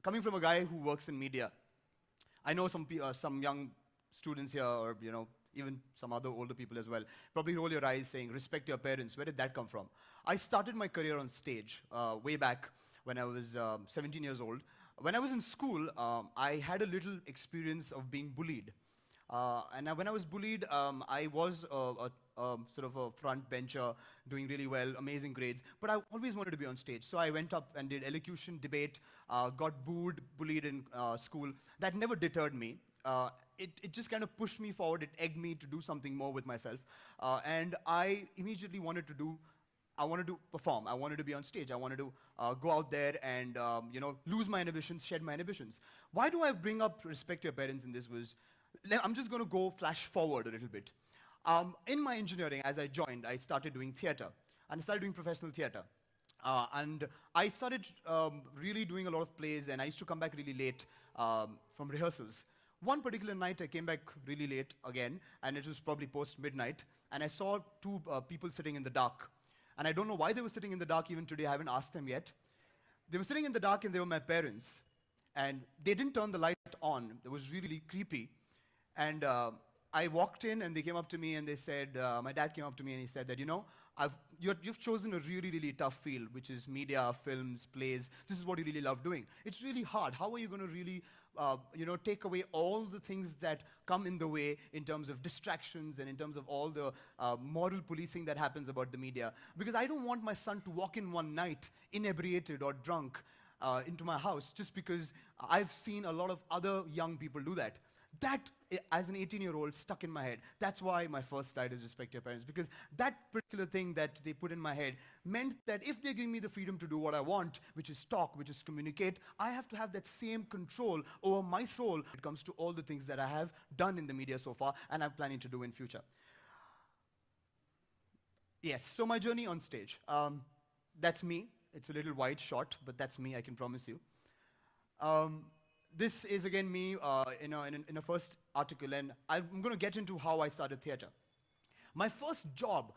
coming from a guy who works in media, I know some young students here, or even some other older people as well, probably roll your eyes saying, respect your parents. Where did that come from? I started my career on stage way back when I was 17 years old. When I was in school, I had a little experience of being bullied. When I was bullied, I was sort of a front bencher, doing really well, amazing grades, but I always wanted to be on stage. So I went up and did elocution, debate, got booed, bullied in school. That never deterred me. It just kind of pushed me forward. It egged me to do something more with myself. And I immediately I wanted to perform. I wanted to be on stage. I wanted to go out there and lose my inhibitions, shed my inhibitions. Why do I bring up respect your parents in this was, I'm just going to go flash forward a little bit. In my engineering, as I joined, I started doing theater. And I started doing professional theater. And I started really doing a lot of plays, and I used to come back really late from rehearsals. One particular night, I came back really late again, and it was probably post-midnight, and I saw two people sitting in the dark. And I don't know why they were sitting in the dark even today. I haven't asked them yet. They were sitting in the dark, and they were my parents. And they didn't turn the light on. It was really, really creepy. And I walked in, and they came up to me, and they said, my dad came up to me, and he said that, you've chosen a really, really tough field, which is media, films, plays. This is what you really love doing. It's really hard. How are you going to really, take away all the things that come in the way in terms of distractions and in terms of all the moral policing that happens about the media? Because I don't want my son to walk in one night inebriated or drunk into my house just because I've seen a lot of other young people do that. That, as an 18-year-old, stuck in my head. That's why my first slide is respect your parents, because that particular thing that they put in my head meant that if they give me the freedom to do what I want, which is talk, which is communicate, I have to have that same control over my soul when it comes to all the things that I have done in the media so far and I'm planning to do in future. Yes, so my journey on stage. That's me. It's a little wide shot, but that's me, I can promise you. This is again me in a first article, and I'm going to get into how I started theater. My first job,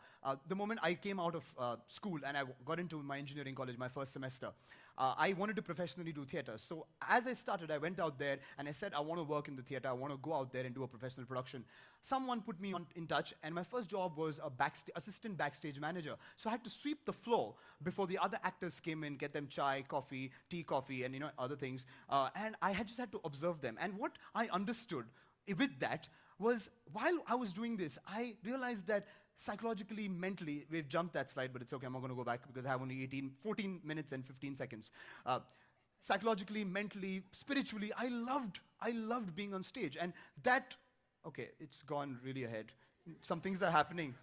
the moment I came out of school and I got into my engineering college, my first semester, I wanted to professionally do theater. So as I started, I went out there and I said, I want to work in the theater. I want to go out there and do a professional production. Someone put me in touch, and my first job was assistant backstage manager. So I had to sweep the floor before the other actors came in, get them chai, coffee, tea, coffee, and other things. And I just had to observe them. And what I understood with that was, while I was doing this, I realized that psychologically, mentally, we've jumped that slide, but it's okay, I'm not going to go back because I have only 14 minutes and 15 seconds. Psychologically, mentally, spiritually, I loved being on stage. And that, okay, it's gone really ahead. Some things are happening.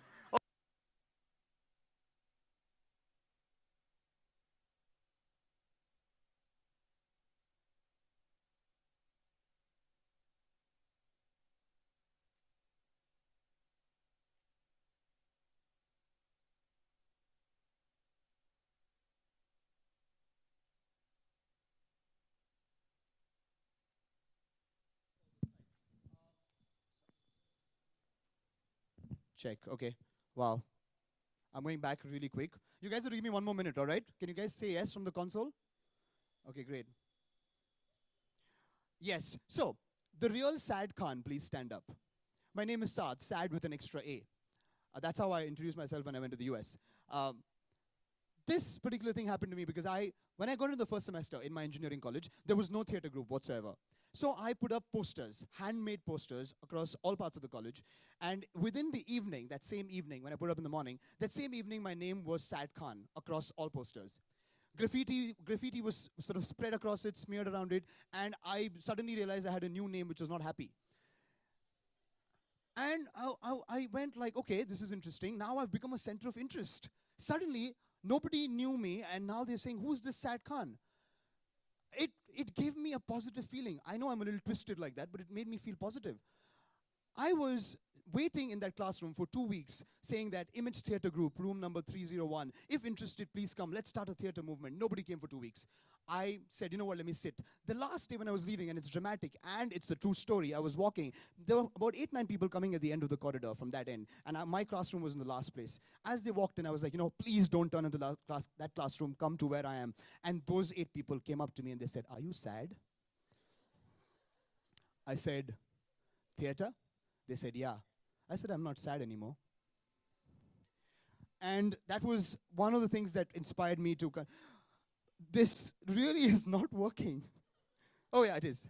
Check, okay. Wow. I'm going back really quick. You guys will give me 1 more minute, all right? Can you guys say yes from the console? Okay, great. Yes, so, the real Saad Khan, please stand up. My name is Saad, Saad with an extra A. That's how I introduced myself when I went to the US. This particular thing happened to me because when I got into the first semester in my engineering college, there was no theater group whatsoever. So I put up posters, handmade posters across all parts of the college. And within the evening, that same evening, when I put up in the morning, that same evening my name was Saad Khan across all posters. Graffiti was sort of spread across it, smeared around it, and I suddenly realized I had a new name which was not happy. And I went like, okay, this is interesting. Now I've become a center of interest. Suddenly, nobody knew me, and now they're saying, who's this Saad Khan? It gave me a positive feeling. I know I'm a little twisted like that, but it made me feel positive. I was waiting in that classroom for 2 weeks, saying that Image Theatre Group, room number 301, if interested, please come. Let's start a theatre movement. Nobody came for 2 weeks. I said, you know what, let me sit. The last day when I was leaving, and it's dramatic, and it's a true story, I was walking. There were about 8, 9 people coming at the end of the corridor from that end, and my classroom was in the last place. As they walked in, I was like, please don't turn into that classroom, come to where I am. And those 8 people came up to me and they said, are you sad? I said, theater? They said, yeah. I said, I'm not sad anymore. And that was one of the things that inspired me to, this really is not working. Oh yeah, it is.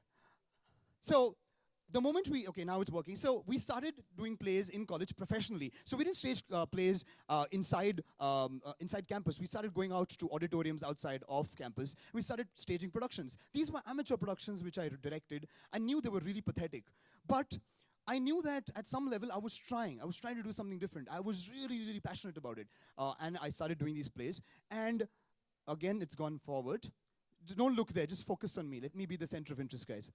So the moment okay, now it's working. So we started doing plays in college professionally. So we didn't stage plays inside campus. We started going out to auditoriums outside of campus. We started staging productions. These were amateur productions which I directed. I knew they were really pathetic. But I knew that at some level I was trying. I was trying to do something different. I was really, really passionate about it. And I started doing these plays. And again, it's gone forward. Don't look there, just focus on me. Let me be the center of interest, guys.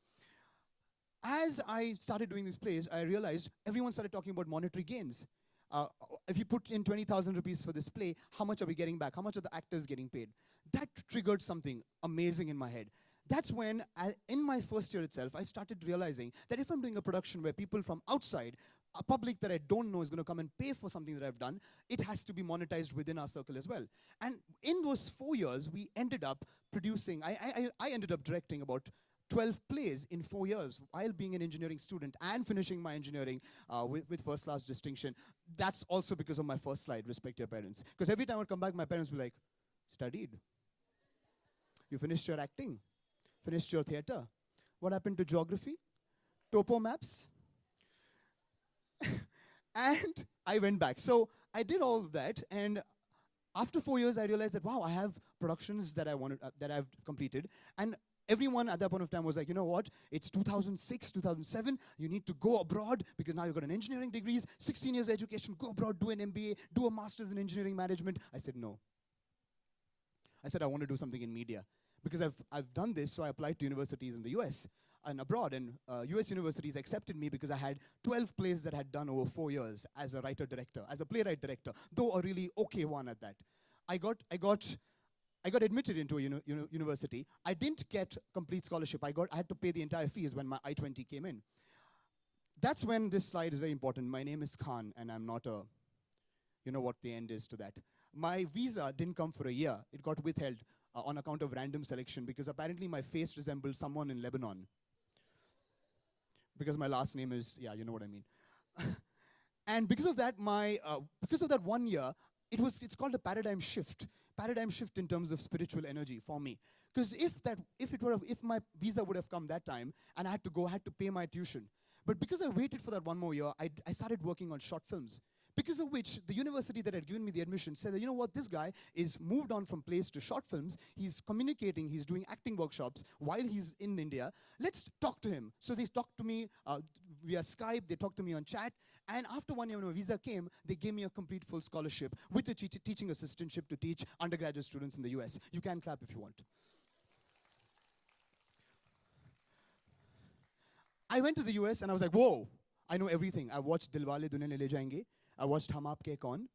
As I started doing these plays, I realized everyone started talking about monetary gains. If you put in 20,000 rupees for this play, how much are we getting back? How much are the actors getting paid? That triggered something amazing in my head. That's when, in my first year itself, I started realizing that if I'm doing a production where people from outside, a public that I don't know is going to come and pay for something that I've done, it has to be monetized within our circle as well. And in those 4 years, we ended up producing, I ended up directing about 12 plays in 4 years while being an engineering student and finishing my engineering with first class distinction. That's also because of my first slide, respect your parents. Because every time I would come back, my parents would be like, studied. You finished your acting. Finished your theater. What happened to geography? Topo maps? And I went back. So I did all of that, and after 4 years, I realized that, wow, I have productions that I wanted, that I've completed, and everyone at that point of time was like, you know what, it's 2006, 2007, you need to go abroad because now you've got an engineering degrees, 16 years education, go abroad, do an MBA, do a master's in engineering management. I said no. I said I want to do something in media. Because I've done this, so I applied to universities in the US and abroad, and US universities accepted me because I had 12 plays that I had done over 4 years as a writer-director, as a playwright-director, though a really okay one at that. I got admitted into a university. I didn't get complete scholarship. I had to pay the entire fees when my I-20 came in. That's when this slide is very important. My name is Khan, and I'm not a, you know what the end is to that. My visa didn't come for a year. It got withheld on account of random selection because apparently my face resembled someone in Lebanon. Because my last name is, yeah, you know what I mean. And because of that, because of that 1 year, it's called a paradigm shift. Paradigm shift in terms of spiritual energy for me. Because if my visa would have come that time and I had to pay my tuition. But because I waited for that 1 more year, I started working on short films. Because of which, the university that had given me the admission said that, you know what, this guy is moved on from plays to short films. He's communicating, he's doing acting workshops while he's in India. Let's talk to him. So they talked to me via Skype, they talked to me on chat, and after 1 year when my visa came, they gave me a complete full scholarship with a teaching assistantship to teach undergraduate students in the US. You can clap if you want. I went to the US and I was like, whoa, I know everything. I watched Dilwale Dulhania Le Jayenge. I watched Hum Aapke Kaun.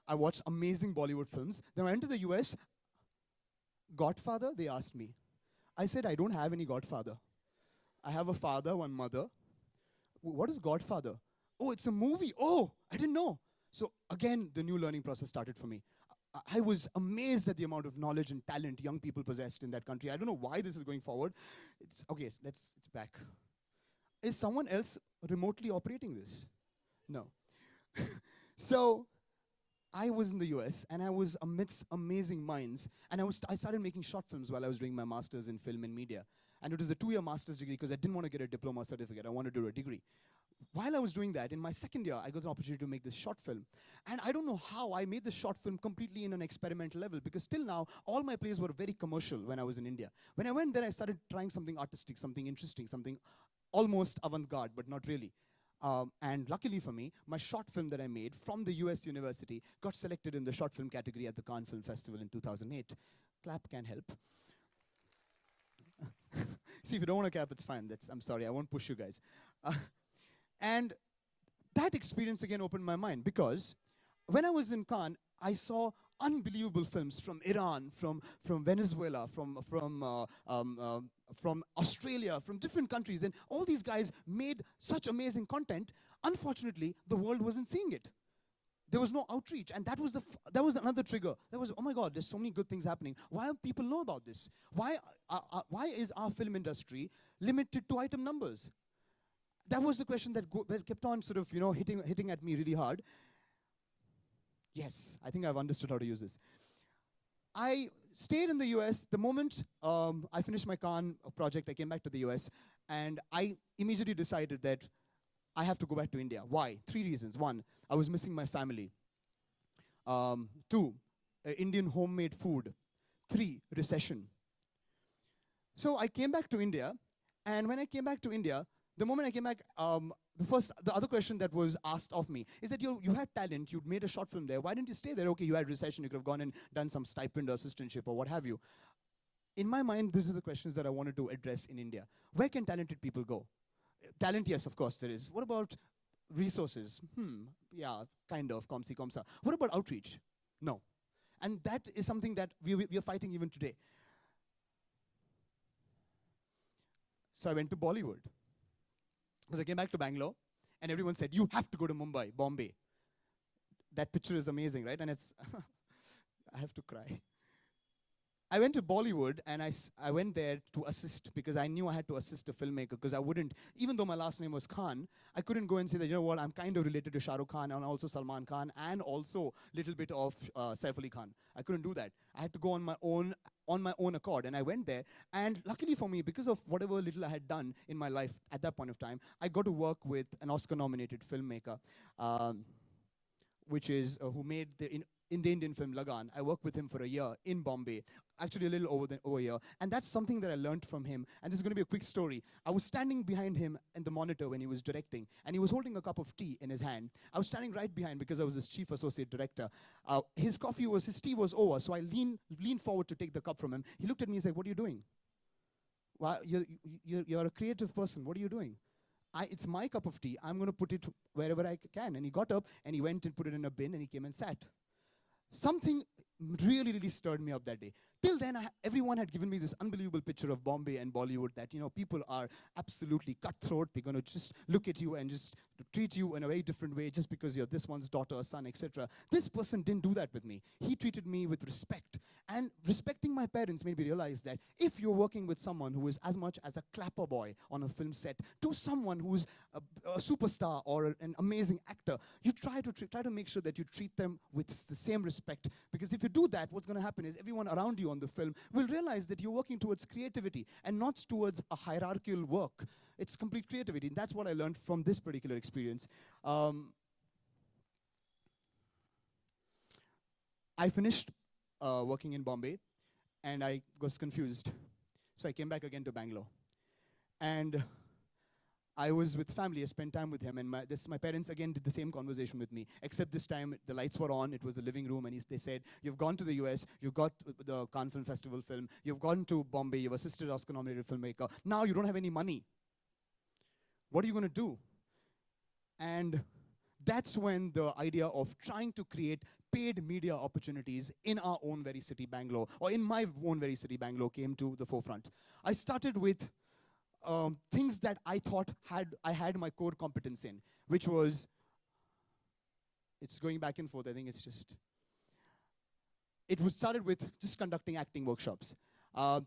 I watched amazing Bollywood films. Then I went to the US. Godfather, they asked me. I said, I don't have any godfather. I have a father, one mother. What is Godfather? Oh, it's a movie. Oh, I didn't know. So again, the new learning process started for me. I was amazed at the amount of knowledge and talent young people possessed in that country. I don't know why this is going forward. Okay, it's back. Is someone else remotely operating this? No. So I was in the US, and I was amidst amazing minds, and I started making short films while I was doing my master's in film and media. And it was a 2-year master's degree because I didn't want to get a diploma certificate. I wanted to do a degree. While I was doing that, in my second year, I got an opportunity to make this short film. And I don't know how I made this short film completely in an experimental level, because till now, all my plays were very commercial when I was in India. When I went there, I started trying something artistic, something interesting, something almost avant-garde, but not really. And luckily for me, my short film that I made from the US university got selected in the short film category at the Cannes Film Festival in 2008. Clap can help. See, if you don't want to clap, it's fine. I'm sorry, I won't push you guys. And that experience again opened my mind, because when I was in Cannes, I saw unbelievable films from Iran, from Venezuela, from Australia, from different countries, and all these guys made such amazing content. Unfortunately, the world wasn't seeing it. There was no outreach, and that was another trigger. That was, oh my God, there's so many good things happening. Why don't people know about this? Why is our film industry limited to item numbers? That was the question that kept on sort of, hitting at me really hard. Yes, I think I've understood how to use this. I stayed in the US. The moment I finished my Cannes project, I came back to the US, and I immediately decided that I have to go back to India. Why? 3 reasons. 1, I was missing my family. 2, Indian homemade food. 3, recession. So I came back to India, and when I came back to India, the moment I came back, the other question that was asked of me is that you had talent, you'd made a short film there, why didn't you stay there? Okay, you had recession, you could have gone and done some stipend or assistantship or what have you. In my mind, these are the questions that I wanted to address in India. Where can talented people go? Talent, yes, of course there is. What about resources? Yeah, kind of, comme si, comme ça. What about outreach? No. And that is something that we are fighting even today. So I went to Bollywood. Because I came back to Bangalore, and everyone said, you have to go to Mumbai, Bombay. That picture is amazing, right? And it's, I have to cry. I went to Bollywood, and I went there to assist, because I knew I had to assist a filmmaker, because I wouldn't, even though my last name was Khan, I couldn't go and say that, you know what, I'm kind of related to Shah Rukh Khan, and also Salman Khan, and also a little bit of Saif Ali Khan. I couldn't do that. I had to go on my own accord, and I went there, and luckily for me, because of whatever little I had done in my life at that point of time, I got to work with an Oscar-nominated filmmaker, which is, who made the Indian film Lagan. I worked with him for a year in Bombay, actually a little over a year, and that's something that I learned from him, and this is going to be a quick story. I was standing behind him in the monitor when he was directing, and he was holding a cup of tea in his hand. I was standing right behind because I was his chief associate director. His tea was over, so I leaned forward to take the cup from him. He looked at me and said, what are you doing? Well, you're a creative person, what are you doing? It's my cup of tea, I'm going to put it wherever I can. And he got up, and he went and put it in a bin, and he came and sat. Something really, really stirred me up that day. Till then, everyone had given me this unbelievable picture of Bombay and Bollywood that, people are absolutely cutthroat. They're going to just look at you and just treat you in a very different way just because you're this one's daughter or son, etc. This person didn't do that with me. He treated me with respect. And respecting my parents made me realize that if you're working with someone who is as much as a clapper boy on a film set to someone who's a superstar or an amazing actor, you try to make sure that you treat them with the same respect. Because if you do that, what's going to happen is everyone around you on the film will realize that you're working towards creativity and not towards a hierarchical work. It's complete creativity, and that's what I learned from this particular experience. I finished working in Bombay, and I was confused. So I came back again to Bangalore. And I was with family, I spent time with him, and my parents again did the same conversation with me, except this time the lights were on, it was the living room, and they said, you've gone to the US, you've got the Cannes Film Festival film, you've gone to Bombay, you've assisted Oscar-nominated filmmaker, now you don't have any money. What are you going to do? And that's when the idea of trying to create paid media opportunities in our own very city, Bangalore, or in my own very city, Bangalore, came to the forefront. I started with things that I thought I had my core competence in, which was, it's going back and forth, I think it's just, it was started with just conducting acting workshops.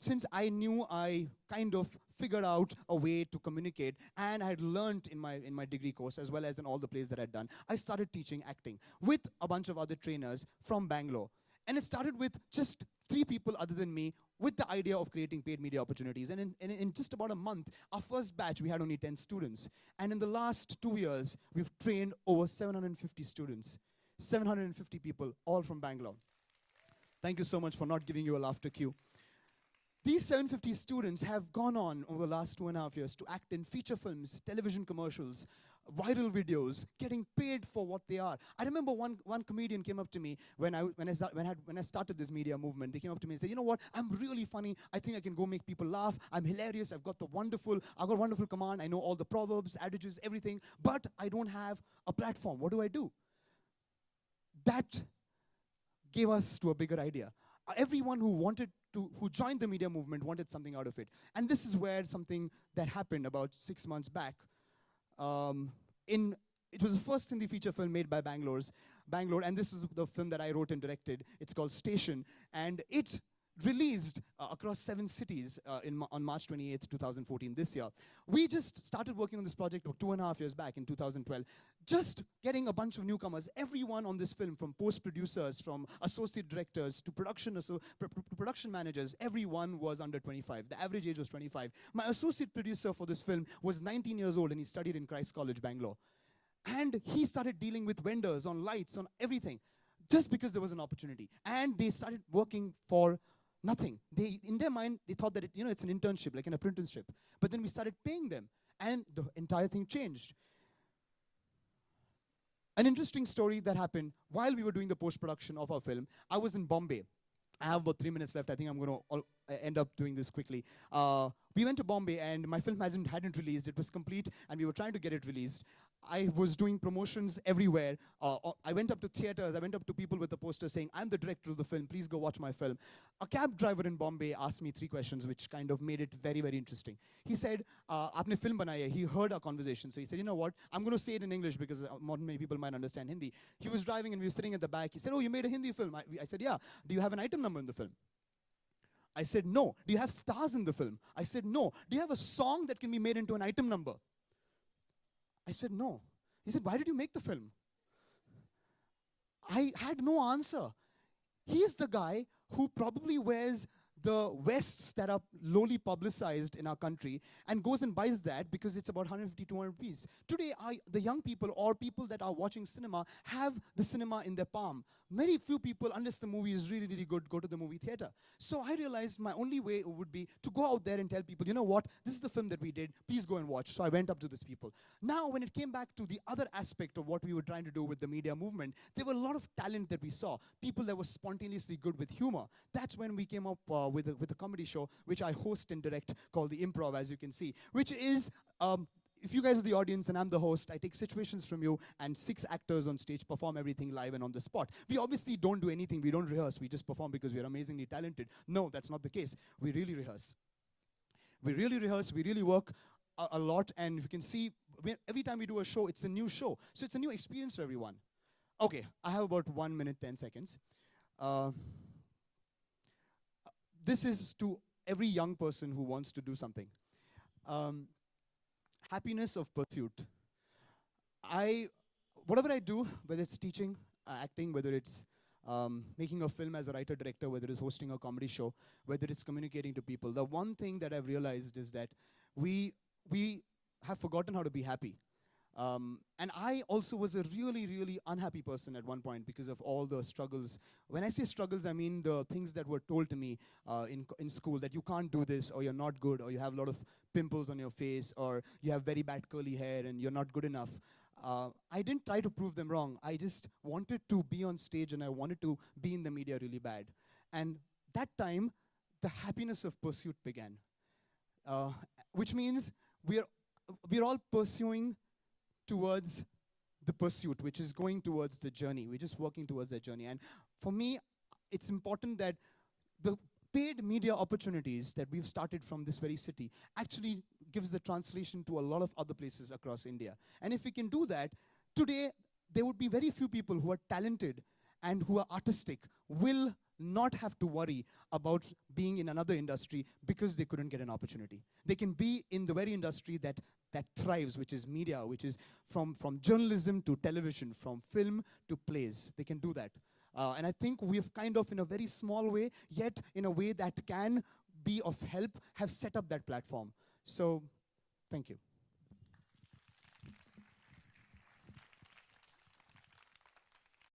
Since I knew I kind of figured out a way to communicate, and I had learned in my degree course, as well as in all the plays that I'd done, I started teaching acting with a bunch of other trainers from Bangalore. And it started with just 3 people other than me, with the idea of creating paid media opportunities. And in just about a month, our first batch, we had only 10 students. And in the last 2 years, we've trained over 750 students, 750 people, all from Bangalore. Thank you so much for not giving you a laughter cue. These 750 students have gone on over the last 2.5 years to act in feature films, television commercials, viral videos, getting paid for what they are. I remember one comedian came up to me when I started this media movement. They came up to me and said, you know what, I'm really funny. I think I can go make people laugh. I'm hilarious. I've got wonderful command. I know all the proverbs, adages, everything, but I don't have a platform. What do I do? That gave us to a bigger idea. Everyone who joined the media movement wanted something out of it. And this is where something that happened about 6 months back. It was the first Hindi feature film made by Bangalore, and this was the film that I wrote and directed. It's called Station, and it released across 7 cities on March 28th, 2014, this year. We just started working on this project 2.5 years back in 2012, just getting a bunch of newcomers. Everyone on this film, from post-producers, from associate directors, to production managers, everyone was under 25. The average age was 25. My associate producer for this film was 19 years old, and he studied in Christ College, Bangalore. And he started dealing with vendors on lights, on everything, just because there was an opportunity. And they started working for nothing. In their mind, they thought that it's an internship, like an apprenticeship. But then we started paying them, and the entire thing changed. An interesting story that happened while we were doing the post-production of our film. I was in Bombay. I have about 3 minutes left. I think I'm going to end up doing this quickly. We went to Bombay, and my film hadn't released. It was complete, and we were trying to get it released. I was doing promotions everywhere. I went up to theaters. I went up to people with a poster saying, I'm the director of the film. Please go watch my film. A cab driver in Bombay asked me 3 questions, which kind of made it very, very interesting. He said, Aapne film banai hai. He heard our conversation. So he said, you know what? I'm going to say it in English because not many people might understand Hindi. He was driving, and we were sitting at the back. He said, oh, you made a Hindi film. I said, yeah. Do you have an item number in the film? I said, no. Do you have stars in the film? I said, no. Do you have a song that can be made into an item number? I said, no. He said, why did you make the film? I had no answer. He's the guy who probably wears the vests that are lowly publicized in our country and goes and buys that because it's about 150, 200 rupees. Today, the young people or people that are watching cinema have the cinema in their palm. Very few people, unless the movie is really, really good, go to the movie theater. So I realized my only way would be to go out there and tell people, you know what, this is the film that we did, please go and watch. So I went up to these people. Now, when it came back to the other aspect of what we were trying to do with the media movement, there were a lot of talent that we saw, people that were spontaneously good with humor. That's when we came up with a comedy show, which I host and direct, called the Improv, as you can see, which is, if you guys are the audience and I'm the host, I take situations from you, and 6 actors on stage perform everything live and on the spot. We obviously don't do anything. We don't rehearse. We just perform because we're amazingly talented. No, that's not the case. We really rehearse. We really rehearse. We really work a lot. And you can see, every time we do a show, it's a new show. So it's a new experience for everyone. Okay, I have about 1 minute, 10 seconds. This is to every young person who wants to do something. Happiness of pursuit. Whatever I do, whether it's teaching, acting, whether it's making a film as a writer, director, whether it's hosting a comedy show, whether it's communicating to people, the one thing that I've realized is that we have forgotten how to be happy. And I also was a really, really unhappy person at one point because of all the struggles. When I say struggles, I mean the things that were told to me in school, that you can't do this, or you're not good, or you have a lot of pimples on your face, or you have very bad curly hair and you're not good enough. I didn't try to prove them wrong. I just wanted to be on stage, and I wanted to be in the media really bad. And that time, the happiness of pursuit began, which means we're all pursuing towards the pursuit, which is going towards the journey. We're just working towards that journey. And for me, it's important that the paid media opportunities that we've started from this very city actually gives the translation to a lot of other places across India. And if we can do that, today, there would be very few people who are talented and who are artistic will not have to worry about being in another industry because they couldn't get an opportunity. They can be in the very industry that thrives, which is media, which is from journalism to television, from film to plays. They can do that. And I think we've kind of, in a very small way, yet in a way that can be of help, have set up that platform. So, thank you.